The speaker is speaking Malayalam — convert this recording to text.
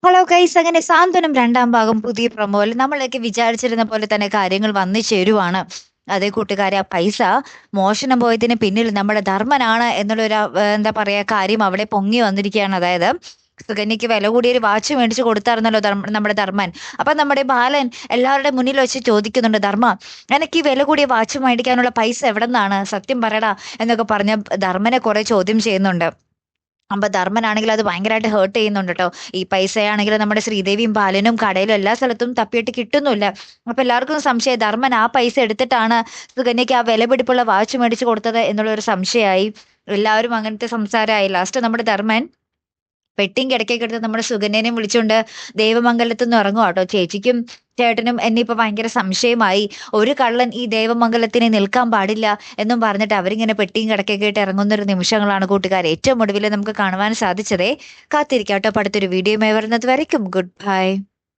ഹലോ ഗൈസ്, അങ്ങനെ സാന്ത്വനം രണ്ടാം ഭാഗം പുതിയ പ്രൊമോയിൽ നമ്മളൊക്കെ വിചാരിച്ചിരുന്ന പോലെ തന്നെ കാര്യങ്ങൾ വന്നു ചേരുവാണ്. അതേ കൂട്ടുകാരെ, ആ പൈസ മോഷണം പോയതിന് പിന്നിൽ നമ്മുടെ ധർമ്മനാണ് എന്നുള്ളൊരു എന്താ പറയാ കാര്യം അവിടെ പൊങ്ങി വന്നിരിക്കുകയാണ്. അതായത് സുകന്യക്ക് വില കൂടിയ ഒരു വാച്ച് മേടിച്ച് കൊടുത്തായിരുന്നല്ലോ നമ്മുടെ ധർമ്മൻ. അപ്പൊ നമ്മുടെ ബാലൻ എല്ലാവരുടെ മുന്നിൽ വെച്ച് ചോദിക്കുന്നുണ്ട്, ധർമ്മ, എനിക്ക് ഈ വില കൂടിയ വാച്ച് മേടിക്കാനുള്ള പൈസ എവിടെ നിന്നാണ്, സത്യം പറയടാ എന്നൊക്കെ പറഞ്ഞ് ധർമ്മനെ കുറെ ചോദ്യം ചെയ്യുന്നുണ്ട്. അപ്പൊ ധർമ്മനാണെങ്കിൽ അത് ഭയങ്കരമായിട്ട് ഹേർട്ട് ചെയ്യുന്നുണ്ട് കേട്ടോ. ഈ പൈസയാണെങ്കിൽ നമ്മുടെ ശ്രീദേവിയും ബാലനും കടയിലും എല്ലാ സ്ഥലത്തും തപ്പിയിട്ട് കിട്ടുന്നില്ല. അപ്പൊ എല്ലാവർക്കും സംശയം, ധർമ്മൻ ആ പൈസ എടുത്തിട്ടാണ് സുകന്യക്ക് ആ വിലപിടിപ്പുള്ള വാച്ച് മേടിച്ച് കൊടുത്തത് എന്നുള്ള ഒരു സംശയമായി. എല്ലാവരും അങ്ങനത്തെ സംസാരമായി. ലാസ്റ്റ് നമ്മുടെ ധർമ്മൻ പെട്ടിയും കിടക്കയൊക്കെ എടുത്ത് നമ്മുടെ സുകന്യനെയും വിളിച്ചുകൊണ്ട് ദേവമംഗലത്ത് നിന്ന് ഇറങ്ങും കേട്ടോ. ചേച്ചിക്കും ചേട്ടനും എന്നെ ഇപ്പൊ ഭയങ്കര സംശയമായി. ഒരു കള്ളൻ ഈ ദേവമംഗലത്തിനെ നിൽക്കാൻ പാടില്ല എന്നും പറഞ്ഞിട്ട് അവരിങ്ങനെ പെട്ടിയും കിടക്കയൊക്കെ ആയിട്ട് ഇറങ്ങുന്ന ഒരു നിമിഷങ്ങളാണ് കൂട്ടുകാർ ഏറ്റവും ഒടുവിൽ നമുക്ക് കാണുവാൻ സാധിച്ചതേ. കാത്തിരിക്കാട്ടോ അടുത്തൊരു വീഡിയോ വരുന്നത് വരയ്ക്കും. Good bye.